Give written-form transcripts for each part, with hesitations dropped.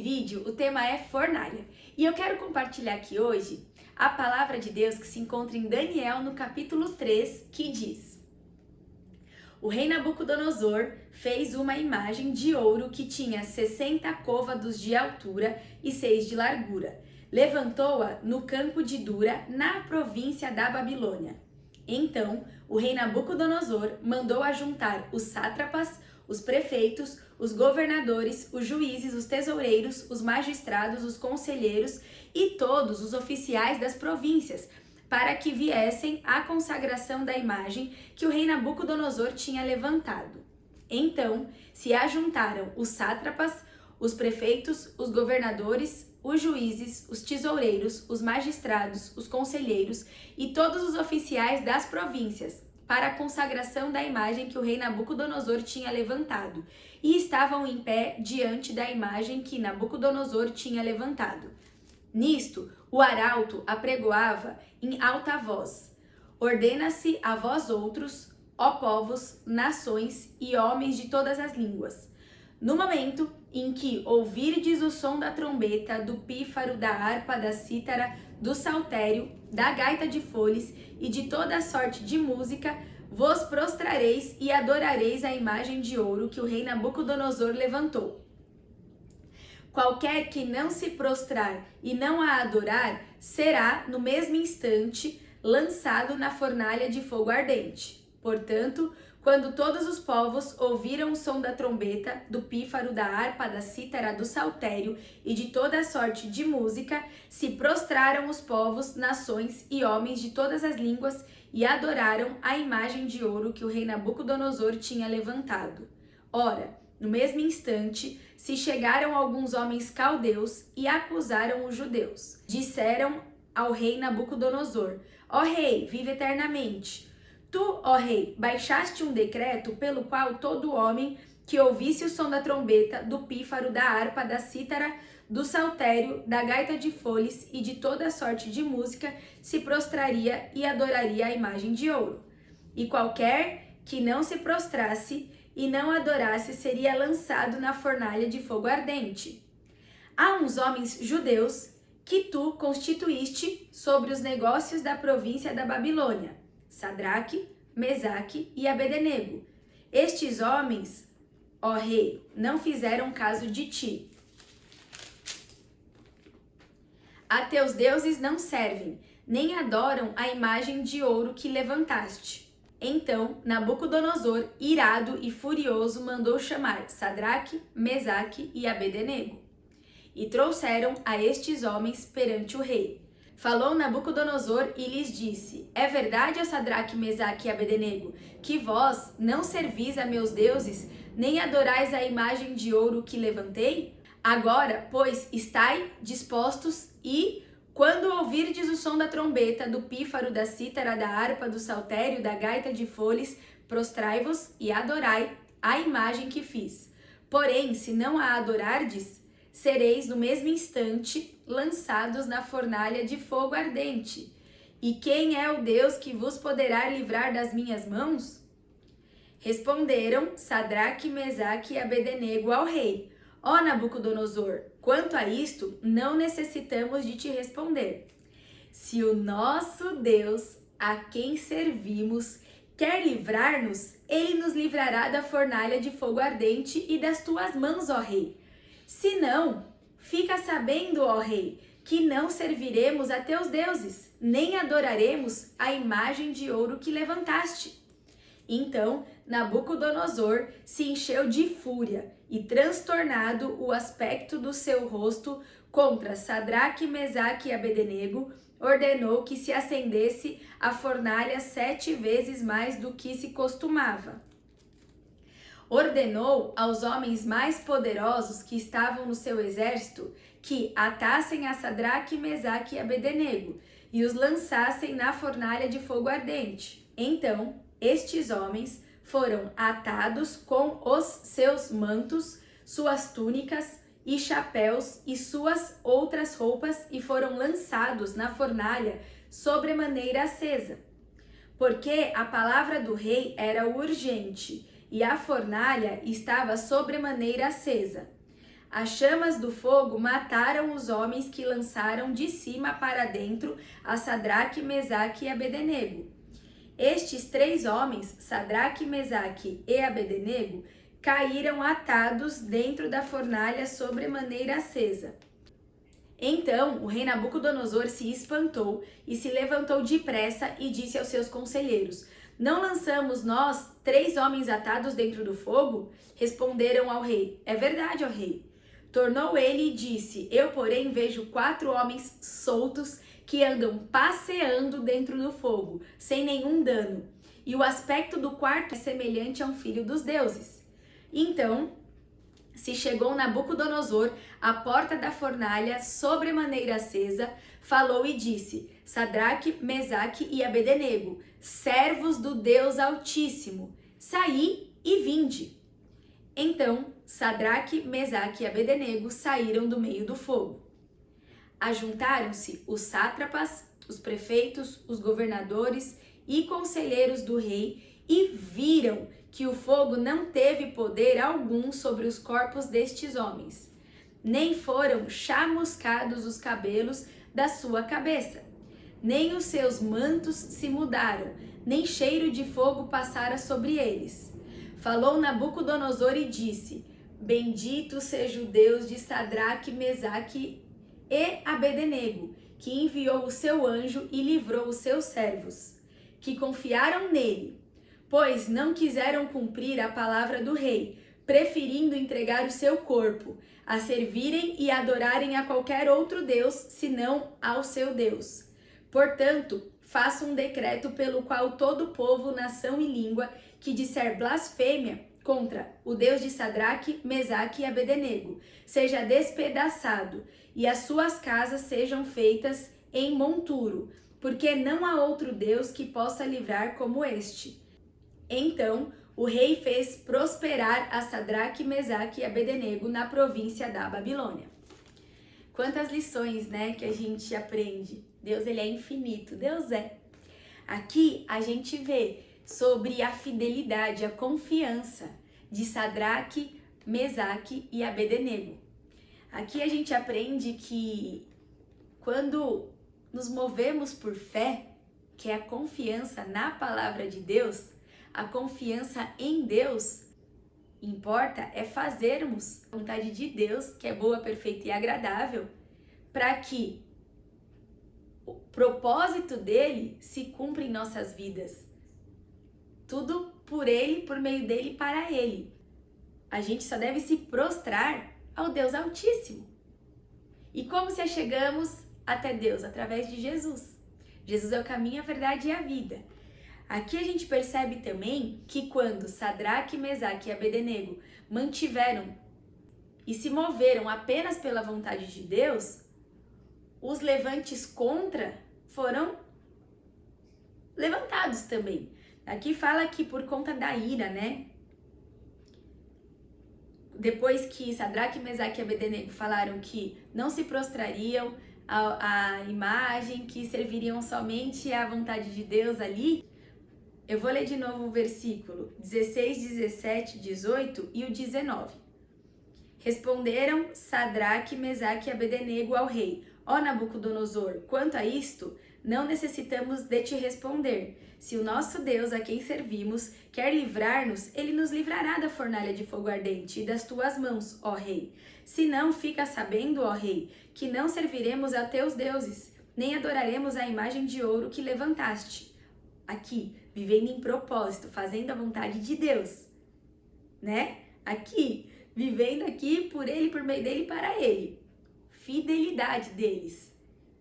vídeo o tema é fornalha e eu quero compartilhar aqui hoje a palavra de Deus que se encontra em Daniel no capítulo 3, que diz: O rei Nabucodonosor fez uma imagem de ouro que tinha 60 côvados de altura e 6 de largura. Levantou-a no campo de Dura, na província da Babilônia. Então, o rei Nabucodonosor mandou ajuntar os sátrapas, os prefeitos, os governadores, os juízes, os tesoureiros, os magistrados, os conselheiros e todos os oficiais das províncias, para que viessem à consagração da imagem que o rei Nabucodonosor tinha levantado. Então se ajuntaram os sátrapas, os prefeitos, os governadores, os juízes, os tesoureiros, os magistrados, os conselheiros e todos os oficiais das províncias, para a consagração da imagem que o rei Nabucodonosor tinha levantado, e estavam em pé diante da imagem que Nabucodonosor tinha levantado. Nisto, o arauto apregoava em alta voz: Ordena-se a vós outros, ó povos, nações e homens de todas as línguas, no momento em que ouvirdes o som da trombeta, do pífaro, da harpa, da cítara, do saltério, da gaita de foles e de toda sorte de música, vos prostrareis e adorareis a imagem de ouro que o rei Nabucodonosor levantou. Qualquer que não se prostrar e não a adorar, será, no mesmo instante, lançado na fornalha de fogo ardente. Portanto, quando todos os povos ouviram o som da trombeta, do pífaro, da harpa, da cítara, do saltério e de toda sorte de música, se prostraram os povos, nações e homens de todas as línguas e adoraram a imagem de ouro que o rei Nabucodonosor tinha levantado. Ora, no mesmo instante, se chegaram alguns homens caldeus e acusaram os judeus. Disseram ao rei Nabucodonosor: Ó rei, vive eternamente. Tu, ó rei, baixaste um decreto pelo qual todo homem que ouvisse o som da trombeta, do pífaro, da harpa, da cítara, do saltério, da gaita de foles e de toda sorte de música se prostraria e adoraria a imagem de ouro. E qualquer que não se prostrasse e não adorasse seria lançado na fornalha de fogo ardente. Há uns homens judeus que tu constituíste sobre os negócios da província da Babilônia: Sadraque, Mesaque e Abednego. Estes homens, ó rei, não fizeram caso de ti. A teus deuses não servem, nem adoram a imagem de ouro que levantaste. Então Nabucodonosor, irado e furioso, mandou chamar Sadraque, Mesaque e Abednego. E trouxeram a estes homens perante o rei. Falou Nabucodonosor e lhes disse: É verdade, ó Sadraque, Mesaque e Abednego, que vós não servis a meus deuses, nem adorais a imagem de ouro que levantei? Agora, pois, estai dispostos e, quando ouvirdes o som da trombeta, do pífaro, da cítara, da harpa, do saltério, da gaita de foles, prostrai-vos e adorai a imagem que fiz. Porém, se não a adorardes, sereis no mesmo instante lançados na fornalha de fogo ardente. E quem é o Deus que vos poderá livrar das minhas mãos? Responderam Sadraque, Mesaque e Abednego ao rei: Ó Nabucodonosor, quanto a isto, não necessitamos de te responder. Se o nosso Deus, a quem servimos, quer livrar-nos, ele nos livrará da fornalha de fogo ardente e das tuas mãos, ó rei. Se não, fica sabendo, ó rei, que não serviremos a teus deuses, nem adoraremos a imagem de ouro que levantaste. Então Nabucodonosor se encheu de fúria e, transtornado o aspecto do seu rosto contra Sadraque, Mesaque e Abednego, ordenou que se acendesse a fornalha 7 vezes mais do que se costumava. Ordenou aos homens mais poderosos que estavam no seu exército que atassem a Sadraque, Mesaque e Abednego e os lançassem na fornalha de fogo ardente. Então, estes homens foram atados com os seus mantos, suas túnicas e chapéus e suas outras roupas e foram lançados na fornalha sobremaneira acesa. Porque a palavra do rei era urgente e a fornalha estava sobremaneira acesa. As chamas do fogo mataram os homens que lançaram de cima para dentro a Sadraque, Mesaque e Abednego. Estes 3 homens, Sadraque, Mesaque e Abednego, caíram atados dentro da fornalha sobremaneira acesa. Então o rei Nabucodonosor se espantou e se levantou depressa e disse aos seus conselheiros: Não lançamos nós 3 homens atados dentro do fogo? Responderam ao rei: É verdade, ó rei. Tornou ele e disse: Eu, porém, vejo 4 homens soltos que andam passeando dentro do fogo, sem nenhum dano. E o aspecto do quarto é semelhante a um filho dos deuses. Então se chegou Nabucodonosor à porta da fornalha sobremaneira acesa, falou e disse: Sadraque, Mesaque e Abednego, servos do Deus Altíssimo, saí e vinde. Então Sadraque, Mesaque e Abednego saíram do meio do fogo. Ajuntaram-se os sátrapas, os prefeitos, os governadores e conselheiros do rei e viram que o fogo não teve poder algum sobre os corpos destes homens, nem foram chamuscados os cabelos da sua cabeça, nem os seus mantos se mudaram, nem cheiro de fogo passara sobre eles. Falou Nabucodonosor e disse: Bendito seja o Deus de Sadraque, Mesaque e Abednego, que enviou o seu anjo e livrou os seus servos, que confiaram nele, pois não quiseram cumprir a palavra do rei, preferindo entregar o seu corpo, a servirem e adorarem a qualquer outro Deus, senão ao seu Deus. Portanto, faça um decreto pelo qual todo povo, nação e língua que disser blasfêmia contra o Deus de Sadraque, Mesaque e Abednego seja despedaçado e as suas casas sejam feitas em monturo, porque não há outro Deus que possa livrar como este. Então o rei fez prosperar a Sadraque, Mesaque e Abednego na província da Babilônia. Quantas lições, né, que a gente aprende. Deus, ele é infinito, Deus é. Aqui a gente vê sobre a fidelidade, a confiança de Sadraque, Mesaque e Abednego. Aqui a gente aprende que quando nos movemos por fé, que é a confiança na palavra de Deus, a confiança em Deus, importa é fazermos a vontade de Deus, que é boa, perfeita e agradável, para que o propósito dele se cumpra em nossas vidas. Tudo por ele, por meio dele e para ele. A gente só deve se prostrar ao Deus Altíssimo. E como se achegamos até Deus? Através de Jesus. Jesus é o caminho, a verdade e a vida. Aqui a gente percebe também que quando Sadraque, Mesaque e Abednego mantiveram e se moveram apenas pela vontade de Deus, os levantes contra foram levantados também. Aqui fala que por conta da ira, né? Depois que Sadraque, Mesaque e Abednego falaram que não se prostrariam à imagem, que serviriam somente à vontade de Deus ali, eu vou ler de novo o versículo 16, 17, 18 e o 19. Responderam Sadraque, Mesaque e Abednego ao rei: Ó Nabucodonosor, quanto a isto, não necessitamos de te responder. Se o nosso Deus, a quem servimos, quer livrar-nos, ele nos livrará da fornalha de fogo ardente e das tuas mãos, ó rei. Se não, fica sabendo, ó rei, que não serviremos a teus deuses, nem adoraremos a imagem de ouro que levantaste. Aqui, vivendo em propósito, fazendo a vontade de Deus, né? Aqui, vivendo aqui por ele, por meio dele e para ele. Fidelidade deles.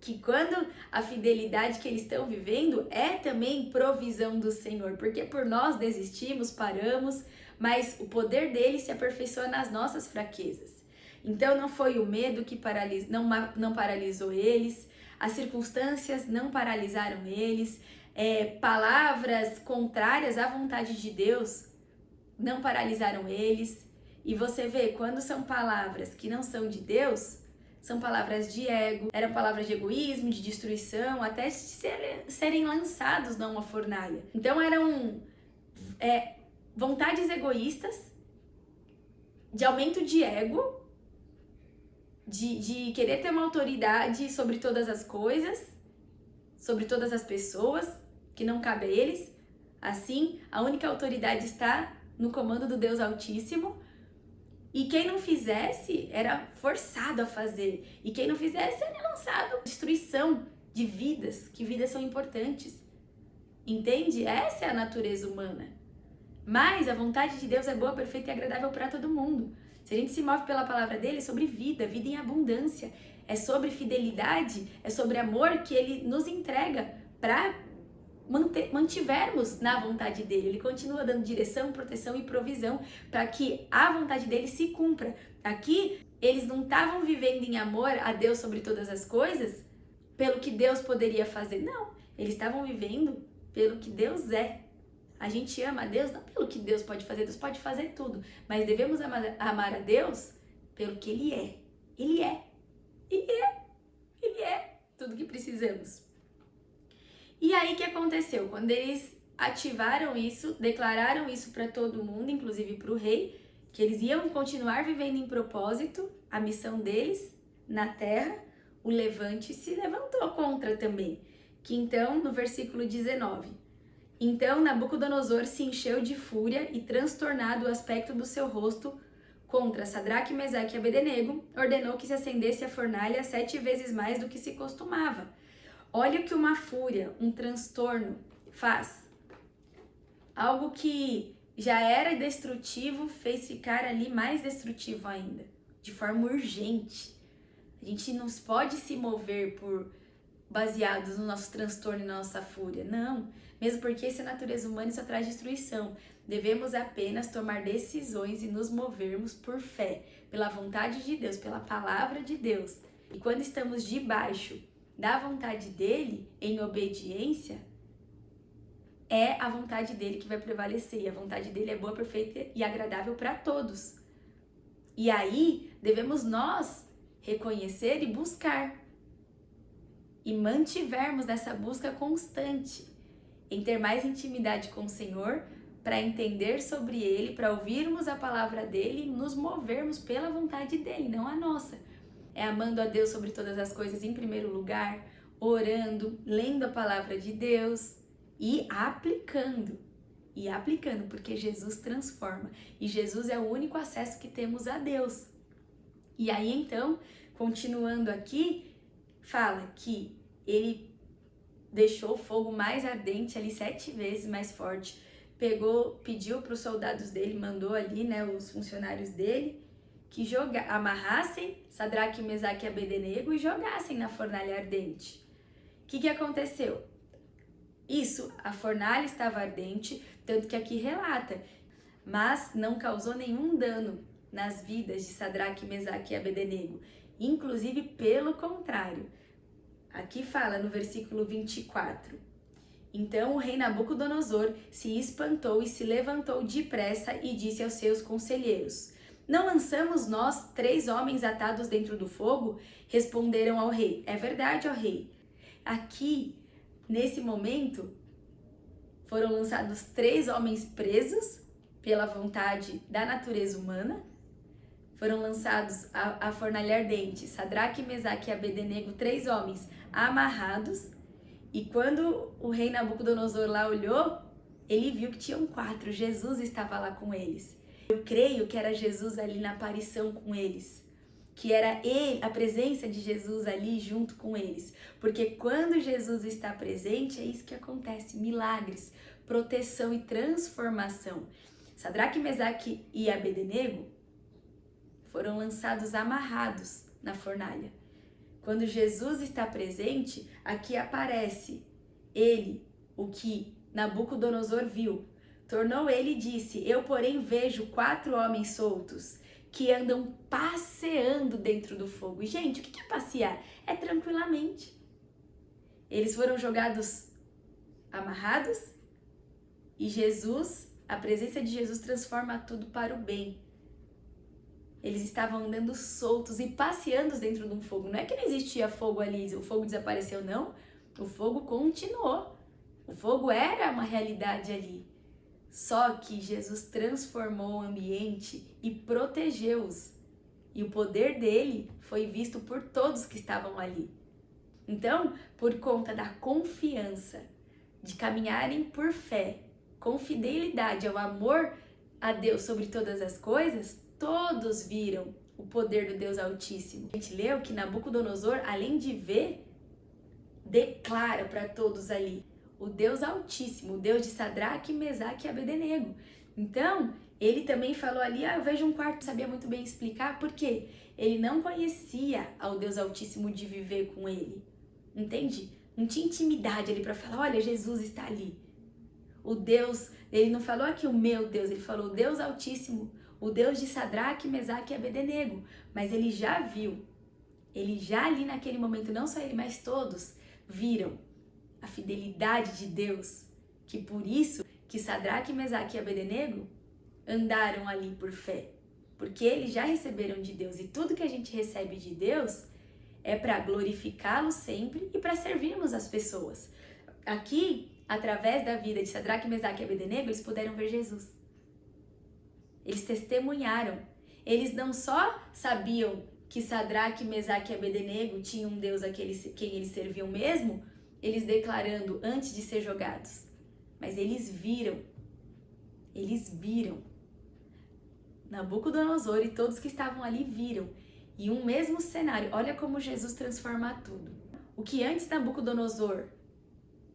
Que quando a fidelidade que eles estão vivendo é também provisão do Senhor, porque por nós desistimos, paramos, mas o poder dele se aperfeiçoa nas nossas fraquezas. Então não foi o medo que não paralisou eles, as circunstâncias não paralisaram eles, palavras contrárias à vontade de Deus não paralisaram eles. E você vê, quando são palavras que não são de Deus, são palavras de ego, eram palavras de egoísmo, de destruição, até serem lançados numa fornalha. Então eram vontades egoístas, de aumento de ego, de querer ter uma autoridade sobre todas as coisas, sobre todas as pessoas, que não cabe a eles. Assim, a única autoridade está no comando do Deus Altíssimo. E quem não fizesse era forçado a fazer. E quem não fizesse era lançado à destruição de vidas, que vidas são importantes. Entende? Essa é a natureza humana. Mas a vontade de Deus é boa, perfeita e agradável para todo mundo. Se a gente se move pela palavra dele, é sobre vida, vida em abundância. É sobre fidelidade, é sobre amor que ele nos entrega para mantivermos na vontade dele. Ele continua dando direção, proteção e provisão para que a vontade dele se cumpra. Aqui, eles não estavam vivendo em amor a Deus sobre todas as coisas pelo que Deus poderia fazer. Não, eles estavam vivendo pelo que Deus é. A gente ama a Deus não pelo que Deus pode fazer, Deus pode fazer tudo, mas devemos amar a Deus pelo que Ele é. Ele é. Ele é tudo que precisamos. E aí o que aconteceu? Quando eles ativaram isso, declararam isso para todo mundo, inclusive para o rei, que eles iam continuar vivendo em propósito, a missão deles na terra, o levante se levantou contra também. Que então, no versículo 19, então Nabucodonosor se encheu de fúria e, transtornado o aspecto do seu rosto contra Sadraque, Mesaque e Abednego, ordenou que se acendesse a fornalha 7 vezes mais do que se costumava. Olha o que uma fúria, um transtorno faz. Algo que já era destrutivo fez ficar ali mais destrutivo ainda, de forma urgente. A gente não pode se mover baseados no nosso transtorno e na nossa fúria, não. Mesmo porque essa é a natureza humana e só traz destruição. Devemos apenas tomar decisões e nos movermos por fé, pela vontade de Deus, pela palavra de Deus. E quando estamos debaixo da vontade dele, em obediência, é a vontade dele que vai prevalecer. E a vontade dele é boa, perfeita e agradável para todos. E aí, devemos nós reconhecer e buscar. E mantivermos essa busca constante em ter mais intimidade com o Senhor, para entender sobre Ele, para ouvirmos a palavra dEle e nos movermos pela vontade dEle, não a nossa. É amando a Deus sobre todas as coisas em primeiro lugar, orando, lendo a palavra de Deus e aplicando. E aplicando, porque Jesus transforma. E Jesus é o único acesso que temos a Deus. E aí então, continuando aqui, fala que ele deixou o fogo mais ardente ali 7 vezes mais forte. Pediu para os soldados dele, mandou ali, né, os funcionários dele, que amarrassem Sadraque, Mesaque e Abednego e jogassem na fornalha ardente. O que aconteceu? Isso, a fornalha estava ardente, tanto que aqui relata, mas não causou nenhum dano nas vidas de Sadraque, Mesaque e Abednego. Inclusive, pelo contrário. Aqui fala no versículo 24. Então o rei Nabucodonosor se espantou e se levantou depressa e disse aos seus conselheiros: não lançamos nós 3 homens atados dentro do fogo? Responderam ao rei: é verdade, ó rei. Aqui, nesse momento, foram lançados 3 homens presos pela vontade da natureza humana. Foram lançados à fornalha ardente, Sadraque, Mesaque e Abednego, 3 homens amarrados. E quando o rei Nabucodonosor lá olhou, ele viu que tinham 4, Jesus estava lá com eles. Eu creio que era Jesus ali na aparição com eles, que era ele, a presença de Jesus ali junto com eles. Porque quando Jesus está presente, é isso que acontece, milagres, proteção e transformação. Sadraque, Mesaque e Abednego foram lançados amarrados na fornalha. Quando Jesus está presente, aqui aparece ele, o que Nabucodonosor viu. Tornou ele e disse: eu, porém, vejo 4 homens soltos que andam passeando dentro do fogo. E, gente, o que é passear? É tranquilamente. Eles foram jogados amarrados e Jesus, a presença de Jesus transforma tudo para o bem. Eles estavam andando soltos e passeando dentro de um fogo. Não é que não existia fogo ali, o fogo desapareceu, não. O fogo continuou. O fogo era uma realidade ali. Só que Jesus transformou o ambiente e protegeu-os. e o poder dele foi visto por todos que estavam ali. Então, por conta da confiança, de caminharem por fé, com fidelidade ao amor a Deus sobre todas as coisas, todos viram o poder do Deus Altíssimo. A gente leu que Nabucodonosor, além de ver, declara para todos ali o Deus Altíssimo, o Deus de Sadraque, Mesaque e Abednego. Então, ele também falou ali, eu vejo um quarto, sabia muito bem explicar, porque ele não conhecia ao Deus Altíssimo de viver com ele, entende? Não tinha intimidade ali para falar, olha, Jesus está ali. O Deus, ele não falou aqui o meu Deus, ele falou o Deus Altíssimo, o Deus de Sadraque, Mesaque e Abednego, mas ele já viu, ele já ali naquele momento, não só ele, mas todos viram a fidelidade de Deus, que por isso que Sadraque, Mesaque e Abednego andaram ali por fé, porque eles já receberam de Deus, e tudo que a gente recebe de Deus é para glorificá-lo sempre e para servirmos as pessoas. Aqui, através da vida de Sadraque, Mesaque e Abednego, eles puderam ver Jesus. Eles testemunharam. Eles não só sabiam que Sadraque, Mesaque e Abednego tinham um Deus a quem eles serviam mesmo, eles declarando antes de ser jogados, mas eles viram. Nabucodonosor e todos que estavam ali viram. E um mesmo cenário, olha como Jesus transforma tudo. O que antes Nabucodonosor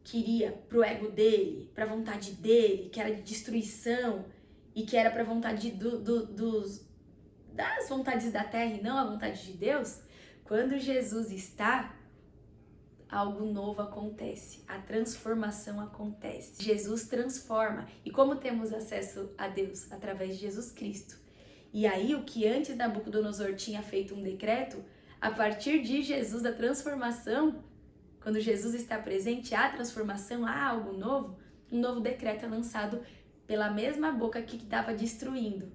queria pro ego dele, pra vontade dele, que era de destruição e que era pra vontade das vontades da terra e não a vontade de Deus, quando Jesus está, algo novo acontece, a transformação acontece. Jesus transforma. E como temos acesso a Deus? Através de Jesus Cristo. E aí, o que antes Nabucodonosor tinha feito um decreto, a partir de Jesus, a transformação, quando Jesus está presente, há transformação, há algo novo, um novo decreto é lançado pela mesma boca que estava destruindo,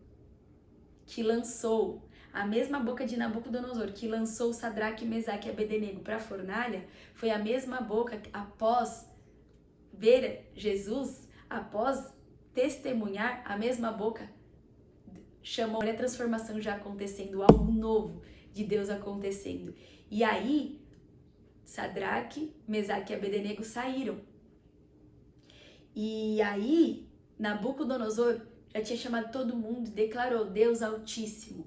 que lançou, a mesma boca de Nabucodonosor, que lançou Sadraque, Mesaque e Abednego para a fornalha, foi a mesma boca que, após ver Jesus, após testemunhar, a mesma boca chamou a transformação já acontecendo, algo novo de Deus acontecendo. E aí, Sadraque, Mesaque e Abednego saíram. E aí, Nabucodonosor já tinha chamado todo mundo e declarou Deus Altíssimo.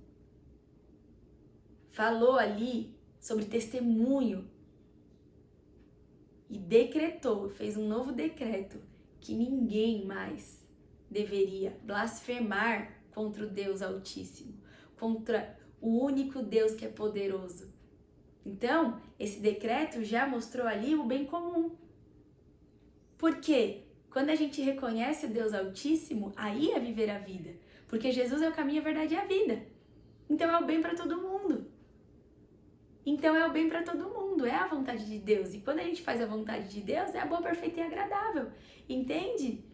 Falou ali sobre testemunho e decretou, fez um novo decreto que ninguém mais deveria blasfemar contra o Deus Altíssimo, contra o único Deus que é poderoso. Então, esse decreto já mostrou ali o bem comum. Por quê? Quando a gente reconhece o Deus Altíssimo, aí é viver a vida. Porque Jesus é o caminho, a verdade e a vida. Então é o bem para todo mundo. Então é o bem para todo mundo, é a vontade de Deus. E quando a gente faz a vontade de Deus, é a boa, perfeita e agradável. Entende?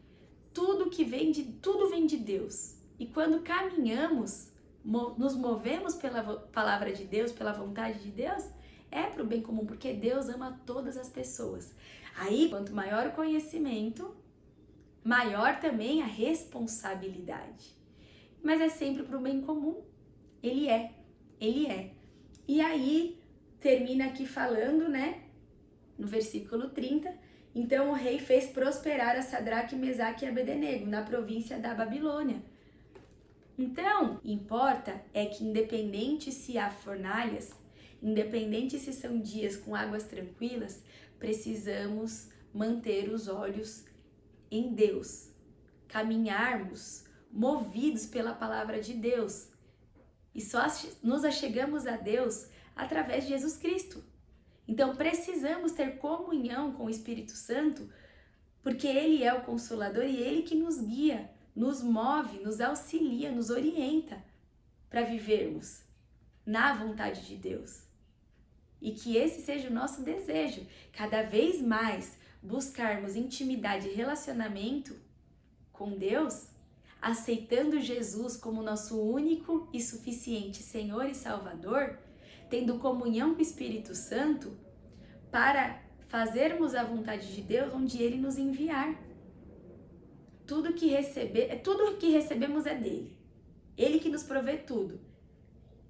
Tudo vem de Deus. E quando caminhamos, nos movemos pela palavra de Deus, pela vontade de Deus, é para o bem comum, porque Deus ama todas as pessoas. Aí, quanto maior o conhecimento, maior também a responsabilidade. Mas é sempre para o bem comum. Ele é. E aí, termina aqui falando, né, no versículo 30, então o rei fez prosperar a Sadraque, Mesaque e Abednego na província da Babilônia. Então, importa é que independente se há fornalhas, independente se são dias com águas tranquilas, precisamos manter os olhos em Deus, caminharmos movidos pela palavra de Deus. E só nos achegamos a Deus através de Jesus Cristo. Então precisamos ter comunhão com o Espírito Santo, porque Ele é o Consolador e Ele que nos guia, nos move, nos auxilia, nos orienta para vivermos na vontade de Deus. E que esse seja o nosso desejo, cada vez mais buscarmos intimidade e relacionamento com Deus, aceitando Jesus como nosso único e suficiente Senhor e Salvador, tendo comunhão com o Espírito Santo para fazermos a vontade de Deus onde Ele nos enviar. Tudo que recebemos é dele. Ele que nos provê tudo.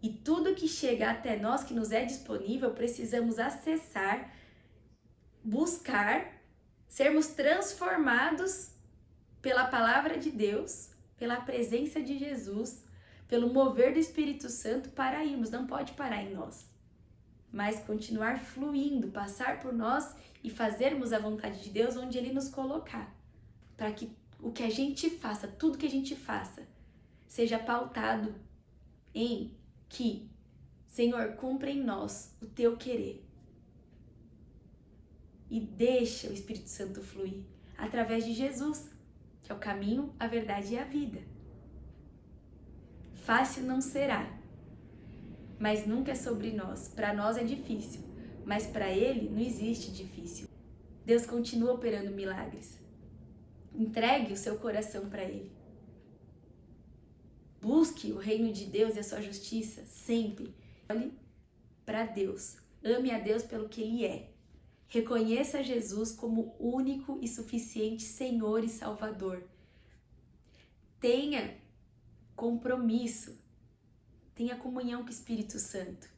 E tudo que chega até nós, que nos é disponível, precisamos acessar, buscar, sermos transformados pela palavra de Deus, pela presença de Jesus, pelo mover do Espírito Santo para irmos. Não pode parar em nós, mas continuar fluindo, passar por nós e fazermos a vontade de Deus onde Ele nos colocar. Para que o que a gente faça, tudo que a gente faça, seja pautado em que, Senhor, cumpra em nós o Teu querer. E deixa o Espírito Santo fluir através de Jesus, que é o caminho, a verdade e a vida. Fácil não será, mas nunca é sobre nós. Para nós é difícil, mas para Ele não existe difícil. Deus continua operando milagres. Entregue o seu coração para Ele. Busque o reino de Deus e a sua justiça sempre. Olhe para Deus. Ame a Deus pelo que Ele é. Reconheça Jesus como único e suficiente Senhor e Salvador. Tenha compromisso. Tenha comunhão com o Espírito Santo.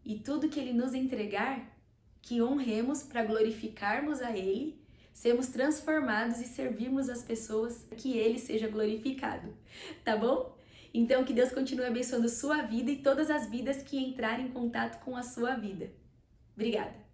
E tudo que Ele nos entregar, que honremos para glorificarmos a Ele, sermos transformados e servirmos as pessoas, que Ele seja glorificado. Tá bom? Então, que Deus continue abençoando sua vida e todas as vidas que entrarem em contato com a sua vida. Obrigada!